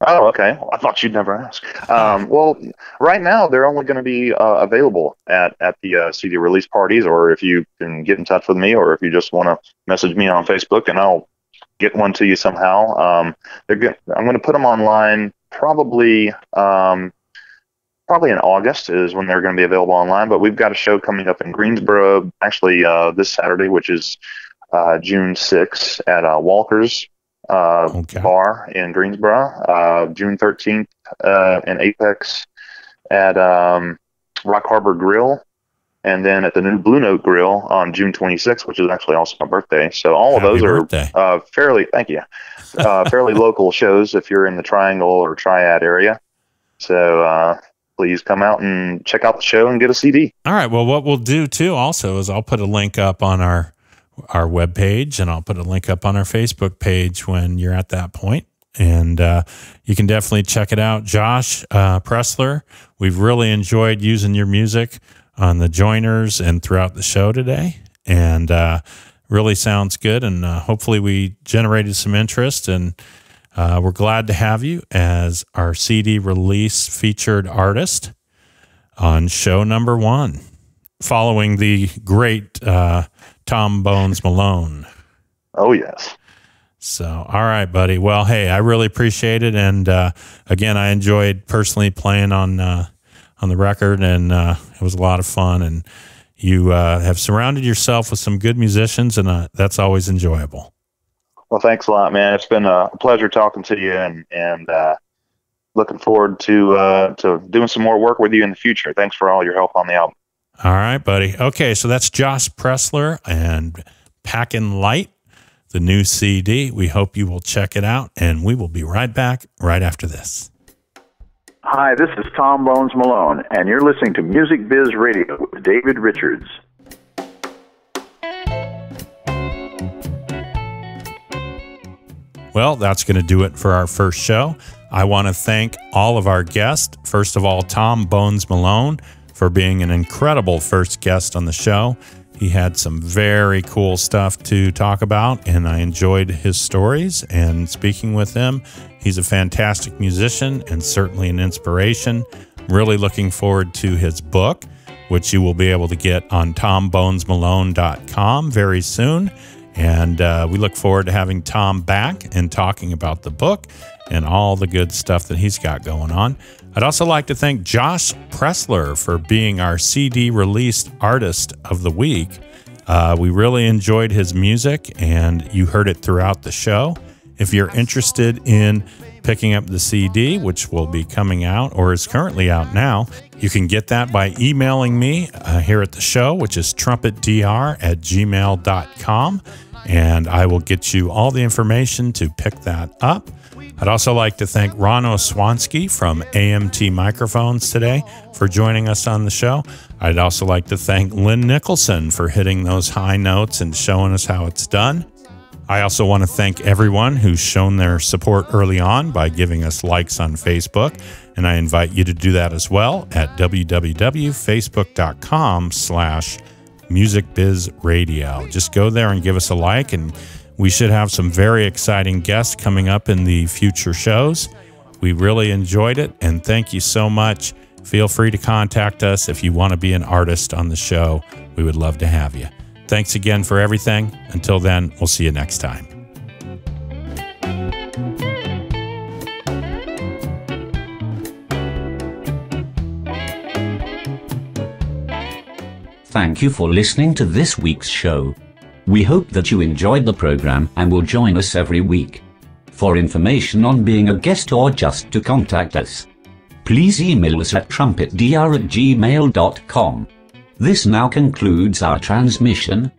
Oh, okay. I thought you'd never ask. Well, right now they're only going to be available at the CD release parties, or if you can get in touch with me, or if you just want to message me on Facebook, and I'll get one to you somehow. I'm going to put them online probably in August is when they're going to be available online. But we've got a show coming up in Greensboro, actually this Saturday, which is June 6th at Walker's Bar in Greensboro, June 13th in Apex at Rock Harbor Grill, and then at the new Blue Note Grill on June 26th, which is actually also my birthday. So all of those are fairly local shows if you're in the Triangle or Triad area. So please come out and check out the show and get a CD. All right. Well, what we'll do too also is I'll put a link up on our webpage, and I'll put a link up on our Facebook page when you're at that point. And you can definitely check it out. Josh Pleslar, we've really enjoyed using your music on the joiners and throughout the show today. And really sounds good. And hopefully we generated some interest. And we're glad to have you as our CD release featured artist on show number 1, following the great Tom Bones Malone. Oh, yes. So, all right, buddy. Well, hey, I really appreciate it. And again, I enjoyed personally playing on the record, and it was a lot of fun. And you have surrounded yourself with some good musicians, and that's always enjoyable. Well, thanks a lot, man. It's been a pleasure talking to you, and looking forward to doing some more work with you in the future. Thanks for all your help on the album. All right, buddy. Okay, so that's Josh Pleslar and Packin Light, the new CD. We hope you will check it out, and we will be right back right after this. Hi, this is Tom Bones Malone, and you're listening to Music Biz Radio with David Richards. Well, that's going to do it for our first show. I want to thank all of our guests. First of all, Tom Bones Malone, for being an incredible first guest on the show. He had some very cool stuff to talk about, and I enjoyed his stories and speaking with him. He's a fantastic musician and certainly an inspiration. Really looking forward to his book, which you will be able to get on tombonesmalone.com very soon. And we look forward to having Tom back and talking about the book and all the good stuff that he's got going on. I'd also like to thank Josh Pleslar for being our CD released artist of the week. We really enjoyed his music, and you heard it throughout the show. If you're interested in picking up the CD, which will be coming out or is currently out now, you can get that by emailing me here at the show, which is trumpetdr@gmail.com, and I will get you all the information to pick that up. I'd also like to thank Ron Oswanski from AMT Microphones today for joining us on the show. I'd also like to thank Lynn Nicholson for hitting those high notes and showing us how it's done. I also want to thank everyone who's shown their support early on by giving us likes on Facebook, and I invite you to do that as well at www.facebook.com/musicbizradio. Just go there and give us a like, and we should have some very exciting guests coming up in the future shows. We really enjoyed it, and thank you so much. Feel free to contact us if you want to be an artist on the show. We would love to have you. Thanks again for everything. Until then, we'll see you next time. Thank you for listening to this week's show. We hope that you enjoyed the program and will join us every week. For information on being a guest or just to contact us, please email us at trumpetdr@gmail.com. This now concludes our transmission.